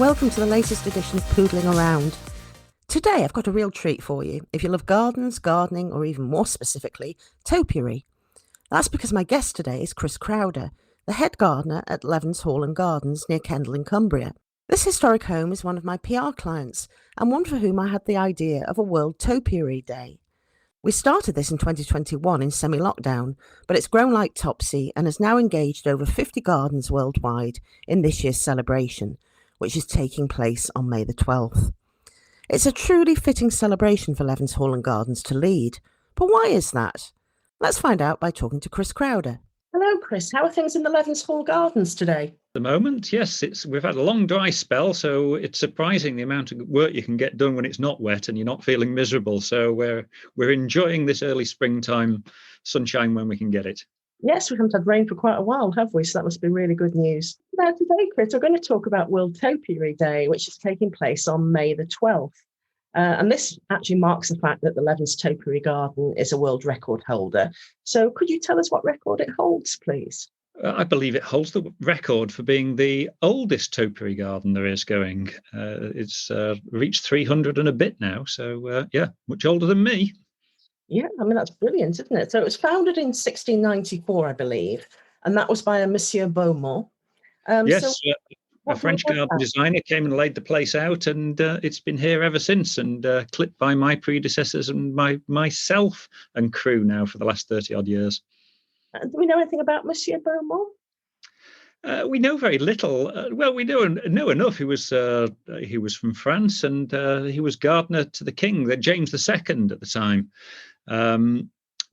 welcome to the latest edition of Poodling Around. Today I've got a real treat for you if you love gardens, gardening, or even more specifically, topiary. That's because my guest today is Chris Crowder, the head gardener at Levens Hall and Gardens near Kendal in Cumbria. This historic home is one of my PR clients and one for whom I had the idea of a World Topiary Day. We started this in 2021 in semi-lockdown, but it's grown like Topsy and has now engaged over 50 gardens worldwide in this year's celebration, which is taking place on May the 12th. It's a truly fitting celebration for Levens Hall and Gardens to lead. But why is that? Let's find out by talking to Chris Crowder. Hello, Chris. How are things in the Levens Hall Gardens today? At the moment, yes, we've had a long dry spell, so it's surprising the amount of work you can get done when it's not wet and you're not feeling miserable. So we're enjoying this early springtime sunshine when we can get it. Yes, we haven't had rain for quite a while, have we? So that must be really good news. Now today, Chris, we're going to talk about World Topiary Day, which is taking place on May the 12th. And this actually marks the fact that the Levens Topiary Garden is a world record holder. So could you tell us what record it holds, please? I believe it holds the record for being the oldest topiary garden there is going. It's reached 300 and a bit now. So, much older than me. Yeah, I mean, that's brilliant, isn't it? So it was founded in 1694, I believe, and that was by a Monsieur Beaumont. Yes, a French garden designer came and laid the place out, and it's been here ever since, and clipped by my predecessors and myself and crew now for the last 30-odd years. Do we know anything about Monsieur Beaumont? We know very little. Well, we know enough. He was from France, and he was gardener to the king, James II, at the time,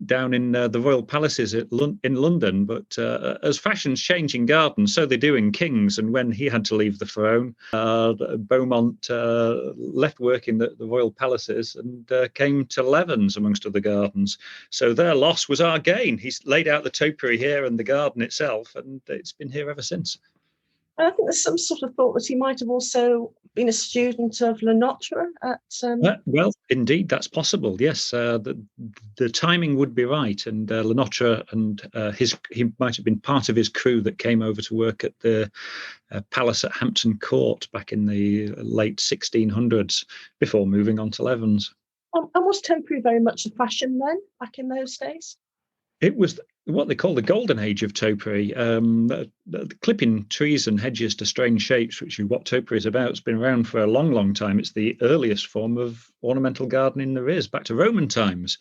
down in the royal palaces in London. But as fashions change in gardens, so they do in kings. And when he had to leave the throne, Beaumont left work in the royal palaces and came to Levens, amongst other gardens. So their loss was our gain. He's laid out the topiary here and the garden itself, and it's been here ever since. I think there's some sort of thought that he might have also been a student of Le Notre at... Well, indeed, that's possible, yes. The timing would be right. And Le Notre and he might have been part of his crew that came over to work at the palace at Hampton Court back in the late 1600s before moving on to Levens. And was topiary very much a fashion then, back in those days? It was what they call the golden age of topiary. Clipping trees and hedges to strange shapes, which is what topiary is about. It's been around for a long, long time. It's the earliest form of ornamental gardening there is, back to Roman times.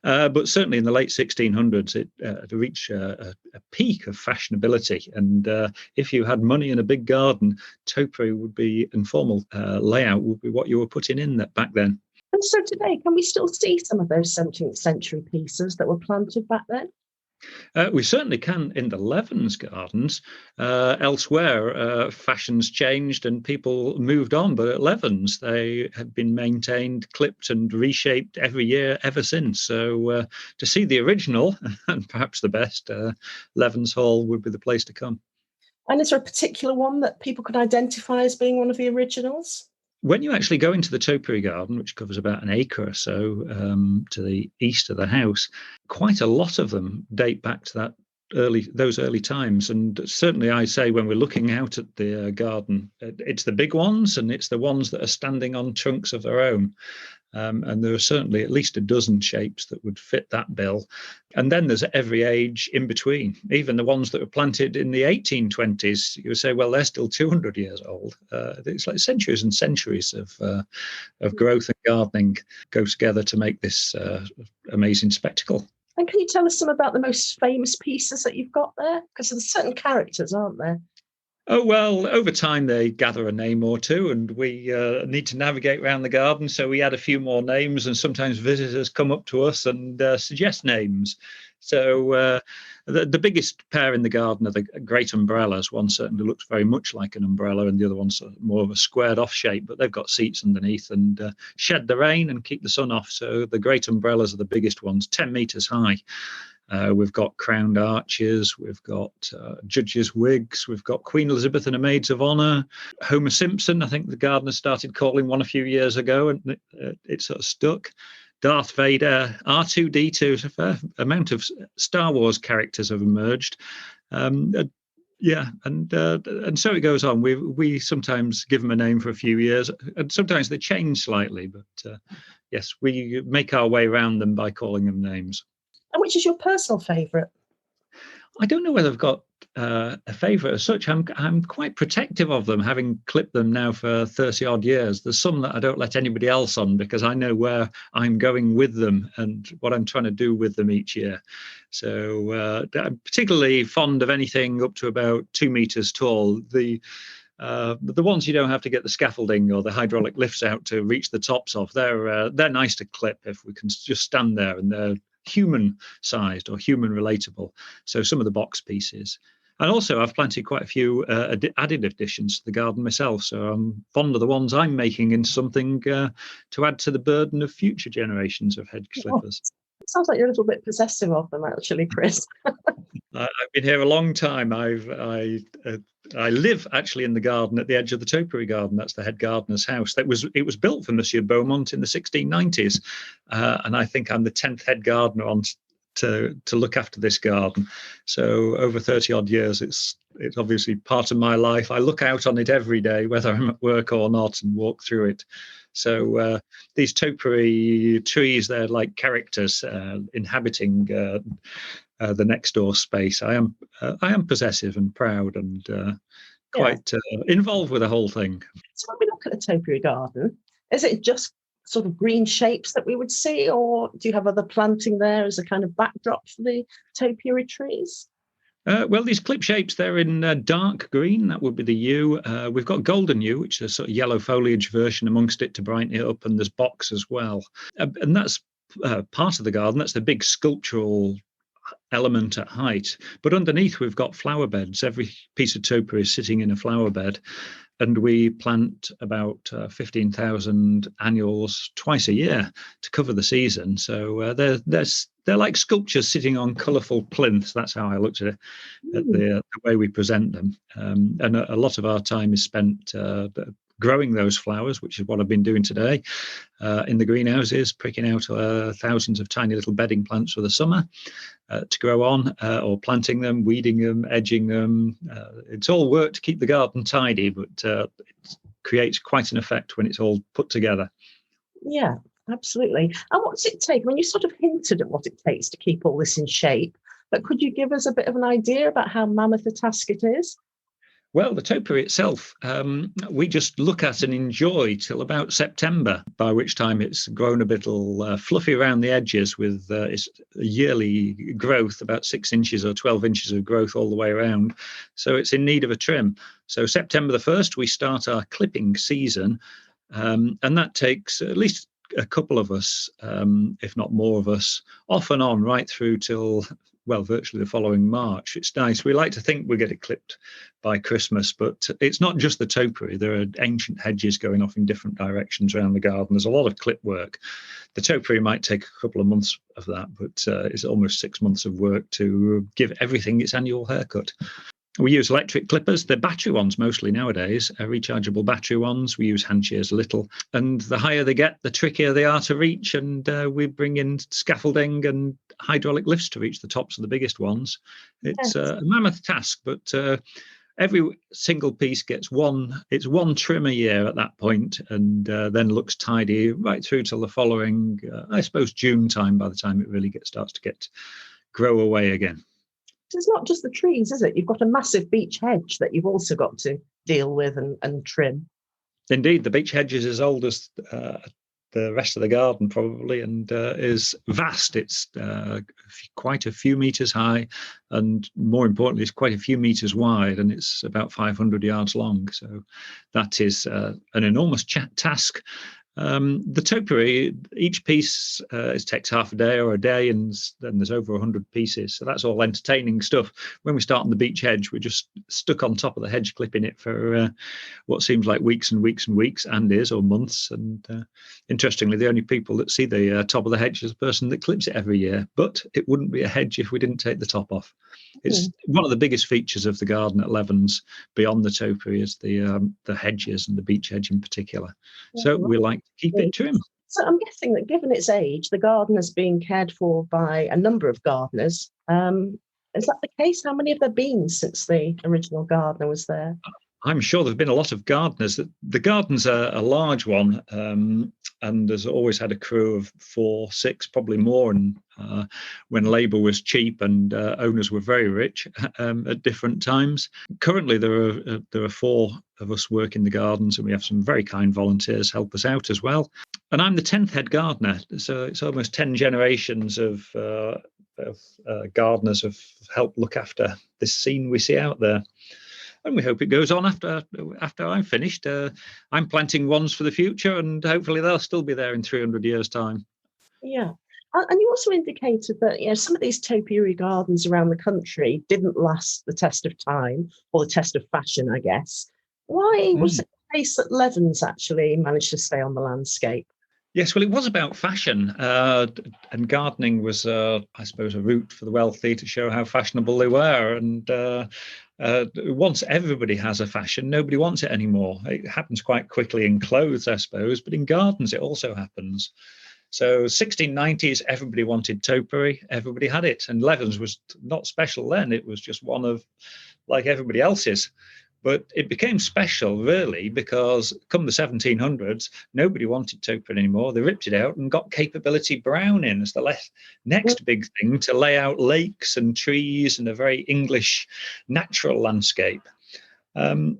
But certainly in the late 1600s, it reached a peak of fashionability. And if you had money and a big garden, topiary would be, and formal layout would be what you were putting in that back then. And so today, can we still see some of those 17th century pieces that were planted back then? We certainly can in the Levens gardens. Elsewhere, fashions changed and people moved on, but at Levens, they have been maintained, clipped and reshaped every year ever since. So to see the original, and perhaps the best, Levens Hall would be the place to come. And is there a particular one that people could identify as being one of the originals? When you actually go into the topiary garden, which covers about an acre or so to the east of the house, quite a lot of them date back to those early times. And certainly I say when we're looking out at the garden, it's the big ones and it's the ones that are standing on trunks of their own. And there are certainly at least a dozen shapes that would fit that bill. And then there's every age in between, even the ones that were planted in the 1820s. You would say, well, they're still 200 years old. It's like centuries and centuries of growth and gardening go together to make this amazing spectacle. And can you tell us some about the most famous pieces that you've got there? Because there's certain characters, aren't there? Oh, well, over time they gather a name or two and we need to navigate around the garden. So we add a few more names and sometimes visitors come up to us and suggest names. So the biggest pair in the garden are the great umbrellas. One certainly looks very much like an umbrella and the other one's more of a squared off shape, but they've got seats underneath and shed the rain and keep the sun off. So the great umbrellas are the biggest ones, 10 metres high. We've got crowned arches, we've got judges' wigs, we've got Queen Elizabeth and her maids of honour. Homer Simpson, I think the gardener started calling one a few years ago, and it sort of stuck. Darth Vader, R2-D2, a fair amount of Star Wars characters have emerged. Yeah, and so it goes on. We sometimes give them a name for a few years, and sometimes they change slightly. But yes, we make our way around them by calling them names. And which is your personal favourite? I don't know whether I've got a favourite as such. I'm quite protective of them, having clipped them now for 30 odd years. There's some that I don't let anybody else on because I know where I'm going with them and what I'm trying to do with them each year. So I'm particularly fond of anything up to about 2 meters tall. The ones you don't have to get the scaffolding or the hydraulic lifts out to reach the tops of, they're nice to clip if we can just stand there, and they're human sized or human relatable. So some of the box pieces. And also, I've planted quite a few added additions to the garden myself. So I'm fond of the ones I'm making into something to add to the burden of future generations of hedge clippers. It sounds like you're a little bit possessive of them, actually, Chris. I've been here a long time. I live actually in the garden at the edge of the topiary garden. That's the head gardener's house. It was built for Monsieur Beaumont in the 1690s, and I think I'm the 10th head gardener on to look after this garden. So over 30 odd years, it's obviously part of my life. I look out on it every day, whether I'm at work or not, and walk through it. So these topiary trees, they're like characters inhabiting the next door space. I am possessive and proud and quite involved with the whole thing. So when we look at a topiary garden, is it just sort of green shapes that we would see, or do you have other planting there as a kind of backdrop for the topiary trees? Well, these clip shapes, they're in dark green. That would be the yew. We've got golden yew, which is a sort of yellow foliage version amongst it to brighten it up, and there's box as well. And that's part of the garden. That's the big sculptural element at height. But underneath, we've got flower beds. Every piece of topiary is sitting in a flower bed. And we plant about 15,000 annuals twice a year to cover the season. So they're like sculptures sitting on colourful plinths. That's how I looked at it, at the way we present them. And a lot of our time is spent growing those flowers, which is what I've been doing today in the greenhouses, pricking out thousands of tiny little bedding plants for the summer to grow on, or planting them, weeding them, edging them. It's all work to keep the garden tidy, but it creates quite an effect when it's all put together. Yeah, absolutely. And what does it take? I mean, you sort of hinted at what it takes to keep all this in shape, but could you give us a bit of an idea about how mammoth a task it is? Well, the topiary itself, we just look at and enjoy till about September, by which time it's grown a bit fluffy around the edges with its yearly growth, about 6 inches or 12 inches of growth all the way around. So it's in need of a trim. So September the 1st, we start our clipping season, and that takes at least a couple of us, if not more of us, off and on right through till, well, virtually the following March. It's nice. We like to think we get it clipped by Christmas, but it's not just the topiary. There are ancient hedges going off in different directions around the garden. There's a lot of clip work. The topiary might take a couple of months of that, but it's almost 6 months of work to give everything its annual haircut. We use electric clippers. They're battery ones mostly nowadays, rechargeable battery ones. We use hand shears a little. And the higher they get, the trickier they are to reach. And we bring in scaffolding and hydraulic lifts to reach the tops of the biggest ones. It's a mammoth task, but every single piece gets one trim a year at that point, and then looks tidy right through till the following, I suppose, June time, by the time it really starts to grow away again. It's not just the trees, is it? You've got a massive beech hedge that you've also got to deal with and trim. Indeed, the beech hedge is as old as the rest of the garden probably, and is vast. It's quite a few meters high, and more importantly, it's quite a few meters wide, and it's about 500 yards long. So that is an enormous task. The topiary, each piece takes half a day or a day, and then there's over 100 pieces. So that's all entertaining stuff. When we start on the beech hedge, we're just stuck on top of the hedge clipping it for what seems like weeks and weeks and weeks, or months. And interestingly, the only people that see the top of the hedge is the person that clips it every year. But it wouldn't be a hedge if we didn't take the top off. It's one of the biggest features of the garden at Levens, beyond the topiary, is the hedges, and the beech hedge in particular. So we like to keep it trim. So I'm guessing that given its age, the garden is being cared for by a number of gardeners. Is that the case? How many have there been since the original gardener was there? I'm sure there's been a lot of gardeners. The garden's a large one, and has always had a crew of 4, 6, probably more. And when labour was cheap and owners were very rich at different times. Currently, there are 4 of us work in the gardens, and we have some very kind volunteers help us out as well. And I'm the 10th head gardener, so it's almost 10 generations of gardeners have helped look after this scene we see out there. And we hope it goes on after I'm finished. I'm planting ones for the future, and hopefully they'll still be there in 300 years' time. Yeah. And you also indicated that some of these topiary gardens around the country didn't last the test of time, or the test of fashion, I guess. Why was it the case that Levens actually managed to stay on the landscape? Yes, well, it was about fashion, and gardening was, I suppose, a route for the wealthy to show how fashionable they were. And once everybody has a fashion, nobody wants it anymore. It happens quite quickly in clothes, I suppose, but in gardens it also happens. So 1690s, everybody wanted topiary, everybody had it. And Levens was not special then, it was just one of, like everybody else's. But it became special, really, because come the 1700s, nobody wanted topiary anymore. They ripped it out and got capability brown in as the next big thing to lay out lakes and trees and a very English natural landscape. And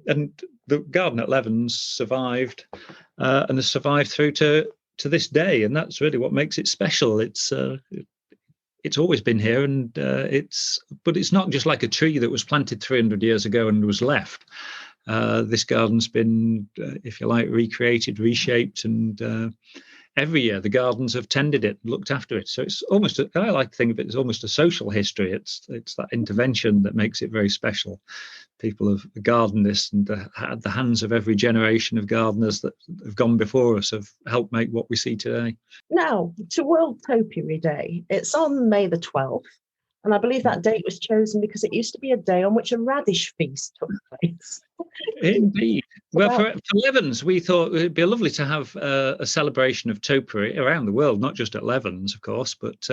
the garden at Levens survived and has survived through to this day. And that's really what makes it special. It's always been here, and but it's not just like a tree that was planted 300 years ago and was left. This garden's been, if you like, recreated, reshaped, and every year the gardens have tended it, looked after it. So it's almost, I like to think of it as almost a social history. It's that intervention that makes it very special. People have gardened this, and had the hands of every generation of gardeners that have gone before us have helped make what we see today. Now, to World Topiary Day, it's on May the 12th. And I believe that date was chosen because it used to be a day on which a radish feast took place. Indeed. Well, for Levens, we thought it'd be lovely to have a celebration of topiary around the world, not just at Levens, of course, but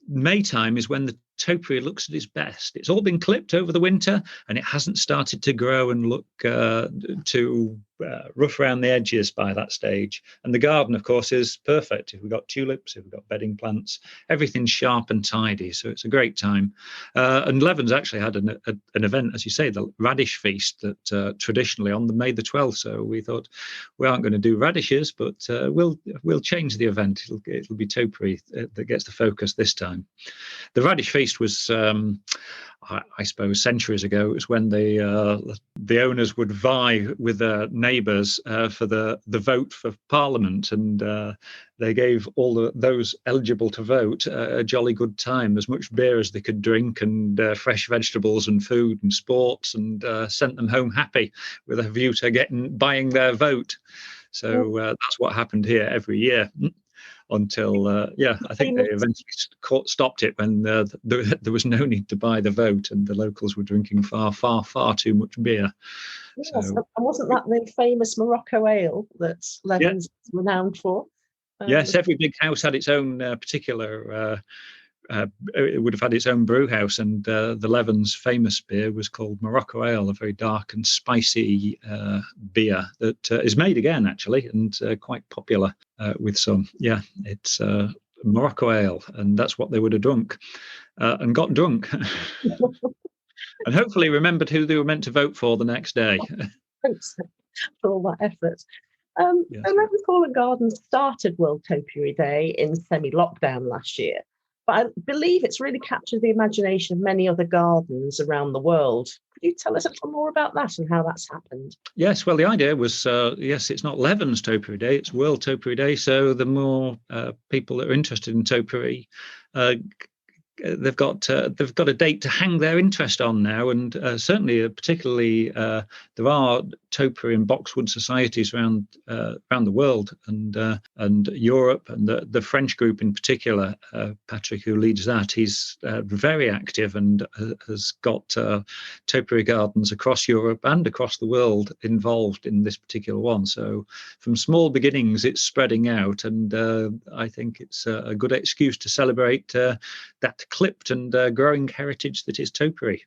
May time is when the topiary looks at its best. It's all been clipped over the winter, and it hasn't started to grow and look too rough around the edges by that stage. And the garden, of course, is perfect. If we've got tulips, if we've got bedding plants, everything's sharp and tidy. So it's a great time. And Levens actually had an event, as you say, the radish feast, that traditionally on the May the 12th. So we thought we aren't going to do radishes, but we'll change the event. It'll be topiary that gets the focus this time. The radish feast was, I suppose, centuries ago. It was when the owners would vie with their neighbours for the vote for Parliament, and they gave all those eligible to vote a jolly good time. As much beer as they could drink, and fresh vegetables and food and sports, and sent them home happy with a view to buying their vote. So that's what happened here every year. Until, I think they eventually stopped it when there was no need to buy the vote, and the locals were drinking far, far, far too much beer. Yes, and wasn't that the famous Morocco ale that Levens is renowned for? Yes, every big house had its own particular. It would have had its own brew house, and the Levens famous beer was called Morocco Ale, a very dark and spicy beer that is made again, actually, and quite popular with some. Yeah, it's Morocco Ale, and that's what they would have drunk and got drunk. And hopefully remembered who they were meant to vote for the next day. Thanks for all that effort. So Levens Hall and Gardens started World Topiary Day in semi-lockdown last year. But I believe it's really captured the imagination of many other gardens around the world. Could you tell us a little more about that and how that's happened? Yes, well, the idea was, it's not Levens Topiary Day, it's World Topiary Day. So the more people that are interested in topiary, they've got a date to hang their interest on now, and certainly, particularly, there are topiary and boxwood societies around the world, and Europe, and the French group in particular. Patrick, who leads that, he's very active and has got topiary gardens across Europe and across the world involved in this particular one. So, from small beginnings, it's spreading out, and I think it's a good excuse to celebrate that clipped and growing heritage that is topiary.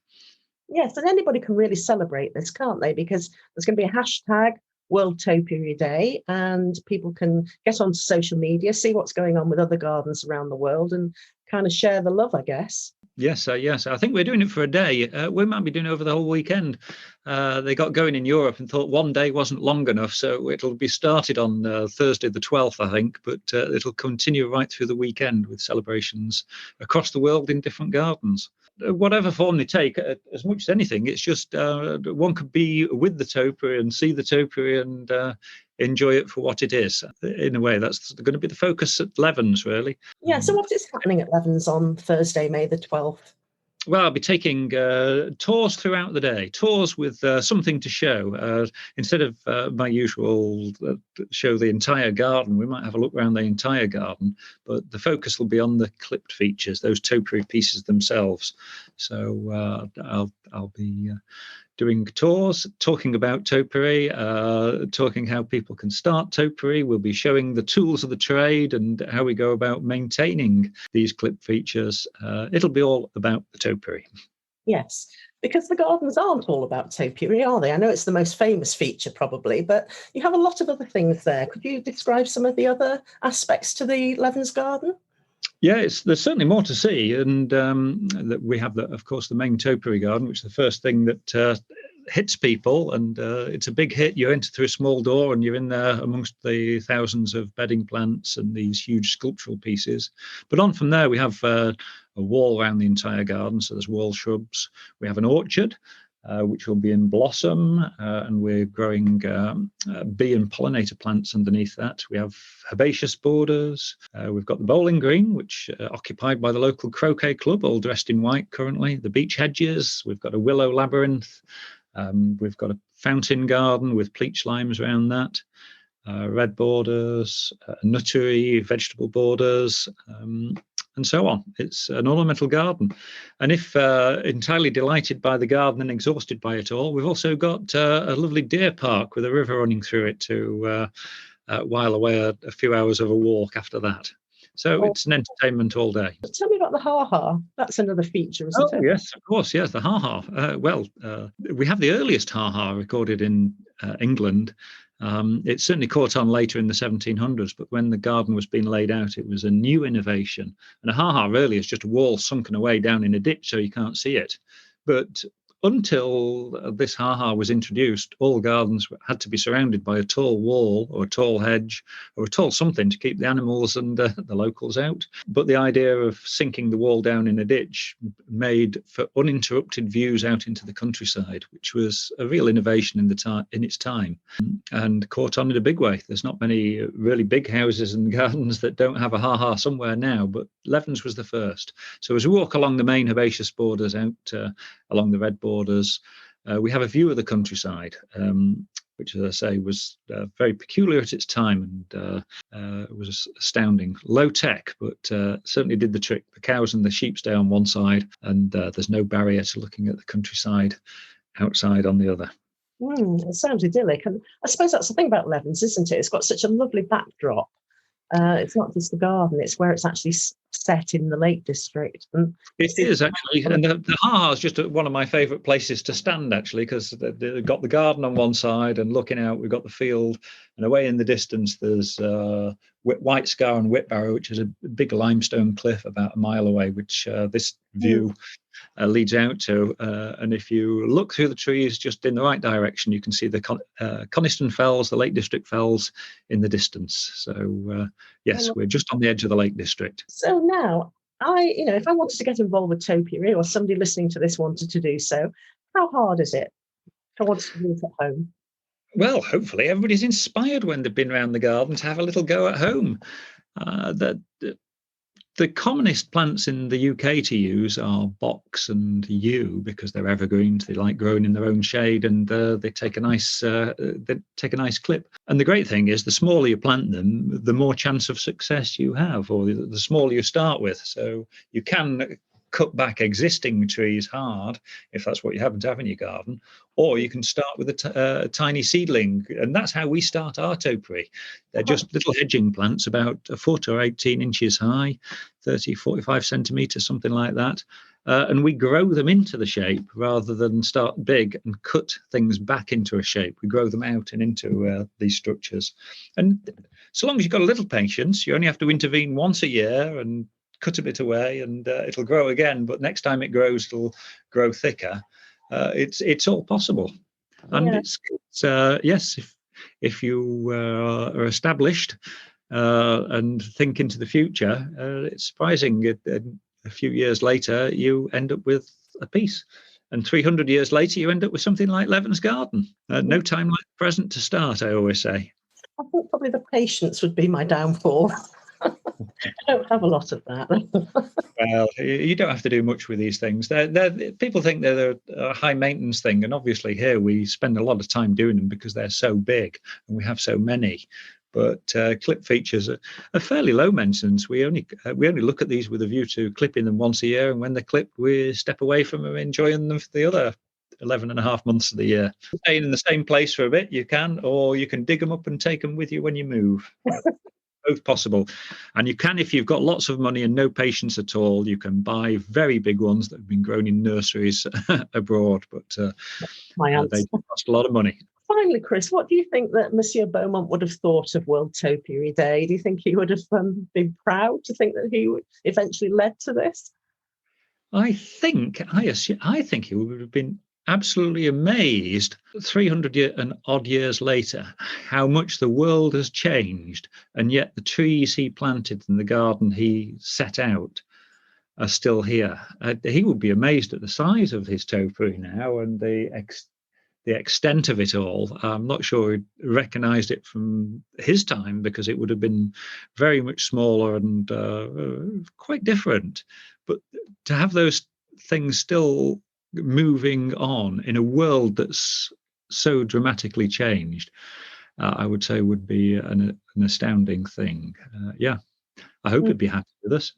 Yes, and anybody can really celebrate this, can't they? Because there's going to be a hashtag World Topiary Day, and people can get onto social media, see what's going on with other gardens around the world, and kind of share the love, I guess. Yes, yes. I think we're doing it for a day. We might be doing it over the whole weekend. They got going in Europe and thought one day wasn't long enough, so it'll be started on Thursday the 12th, I think, but it'll continue right through the weekend with celebrations across the world in different gardens. Whatever form they take, as much as anything, it's just one could be with the topiary and see the topiary and enjoy it for what it is. In a way, that's going to be the focus at Levens, really. Yeah, so what is happening at Levens on Thursday, May the 12th? Well, I'll be taking tours throughout the day, tours with something to show. Instead of my usual show the entire garden, we might have a look around the entire garden, but the focus will be on the clipped features, those topiary pieces themselves. So I'll be doing tours, talking about topiary, talking how people can start topiary. We'll be showing the tools of the trade and how we go about maintaining these clip features. It'll be all about the topiary. Yes, because the gardens aren't all about topiary, are they? I know it's the most famous feature probably, but you have a lot of other things there. Could you describe some of the other aspects to the Levens garden? Yeah, there's certainly more to see, and that we have, of course, the main topiary garden, which is the first thing that hits people, and it's a big hit. You enter through a small door, and you're in there amongst the thousands of bedding plants and these huge sculptural pieces. But on from there, we have a wall around the entire garden, so there's wall shrubs. We have an orchard, which will be in blossom, and we're growing bee and pollinator plants underneath that. We have herbaceous borders. We've got the bowling green, which occupied by the local croquet club, all dressed in white currently. The beech hedges. We've got a willow labyrinth. We've got a fountain garden with pleach limes around that. Red borders, nuttery, vegetable borders, and so on. It's an ornamental garden. And if entirely delighted by the garden and exhausted by it all, we've also got a lovely deer park with a river running through it to while away a few hours of a walk after that. So it's an entertainment all day. Tell me about the ha-ha. That's another feature, isn't it? Oh, yes, of course, yes, the ha-ha. We have the earliest ha-ha recorded in England. It certainly caught on later in the 1700s, but when the garden was being laid out, it was a new innovation. And a ha-ha really is just a wall sunken away down in a ditch so you can't see it. But until this ha-ha was introduced, all gardens had to be surrounded by a tall wall or a tall hedge or a tall something to keep the animals and the locals out. But the idea of sinking the wall down in a ditch made for uninterrupted views out into the countryside, which was a real innovation in its time, and caught on in a big way. There's not many really big houses and gardens that don't have a ha-ha somewhere now, but Levens was the first. So as we walk along the main herbaceous borders out along the red borders, we have a view of the countryside, which, as I say, was very peculiar at its time, and it was astounding. Low tech, but certainly did the trick. The cows and the sheep stay on one side, and there's no barrier to looking at the countryside outside on the other. It sounds idyllic. And I suppose that's the thing about Levens, isn't it? It's got such a lovely backdrop. It's not just the garden, it's where it's actually set in the Lake District. And it is actually, and the ha-ha is just one of my favourite places to stand, actually, because they've got the garden on one side, and looking out, we've got the field, and away in the distance, there's White Scar and Whitbarrow, which is a big limestone cliff about a mile away, which this view leads out to. And if you look through the trees just in the right direction, you can see the Coniston Fells, the Lake District Fells in the distance. So yes, we're just on the edge of the Lake District. So now, if I wanted to get involved with topiary, or somebody listening to this wanted to do so, how hard is it? If I wanted to do it at home? Well, hopefully everybody's inspired when they've been around the garden to have a little go at home. The commonest plants in the UK to use are box and yew, because they're evergreens. They like growing in their own shade, and they take a nice clip. And the great thing is, the smaller you plant them, the more chance of success you have, or the smaller you start with. So you can cut back existing trees hard, if that's what you happen to have in your garden, or you can start with a tiny seedling. And that's how we start our topiary. They're just little hedging plants about a foot or 18 inches high, 30, 45 centimetres, something like that. And we grow them into the shape rather than start big and cut things back into a shape. We grow them out and into these structures. And so long as you've got a little patience, you only have to intervene once a year and cut a bit away, and it'll grow again. But next time it grows, it'll grow thicker. It's all possible. And it's yes, if you are established and think into the future, it's surprising. A few years later, you end up with a piece. And 300 years later, you end up with something like Levens Garden. No time like the present to start, I always say. I think probably the patience would be my downfall. I don't have a lot of that. Well, you don't have to do much with these things. People think they're a high maintenance thing. And obviously here we spend a lot of time doing them because they're so big and we have so many. But clip features are fairly low maintenance. We only look at these with a view to clipping them once a year, and when they're clipped, we step away from them, enjoying them for the other 11 and a half months of the year. Staying in the same place for a bit, you can, or you can dig them up and take them with you when you move. Both possible. And you can, if you've got lots of money and no patience at all, you can buy very big ones that have been grown in nurseries abroad, but they cost a lot of money. Finally, Chris, what do you think that Monsieur Beaumont would have thought of World Topiary Day? Do you think he would have been proud to think that he eventually led to this? I think he would have been absolutely amazed 300 and odd years later how much the world has changed, and yet the trees he planted in the garden he set out are still here. He would be amazed at the size of his topiary now and the extent of it all. I'm not sure he recognised it from his time, because it would have been very much smaller and quite different. But to have those things still moving on in a world that's so dramatically changed, I would say would be an astounding thing. I hope he'd be happy with us.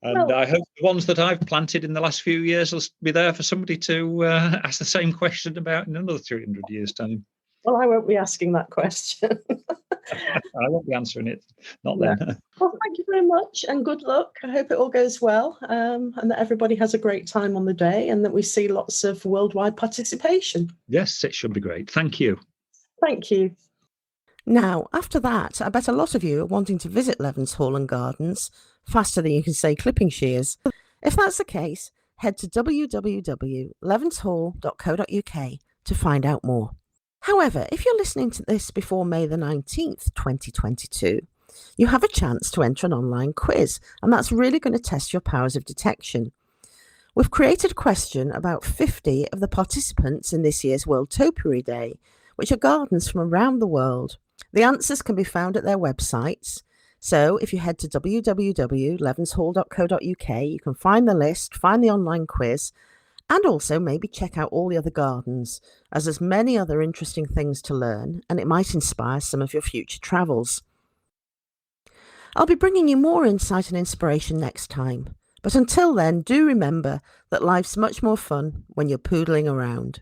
And I hope the ones that I've planted in the last few years will be there for somebody to ask the same question about in another 300 years' time. Well, I won't be asking that question. I won't be answering it. Not then. Well, thank you very much and good luck. I hope it all goes well, and that everybody has a great time on the day, and that we see lots of worldwide participation. Yes, it should be great. Thank you. Thank you. Now, after that, I bet a lot of you are wanting to visit Levens Hall and Gardens faster than you can say clipping shears. If that's the case, head to www.levenshall.co.uk to find out more. However, if you're listening to this before May the 19th, 2022, you have a chance to enter an online quiz, and that's really going to test your powers of detection. We've created a question about 50 of the participants in this year's World Topiary Day, which are gardens from around the world. The answers can be found at their websites. So if you head to www.levenshall.co.uk, you can find the list, find the online quiz, and also maybe check out all the other gardens, as there's many other interesting things to learn, and it might inspire some of your future travels. I'll be bringing you more insight and inspiration next time. But until then, do remember that life's much more fun when you're poodling around.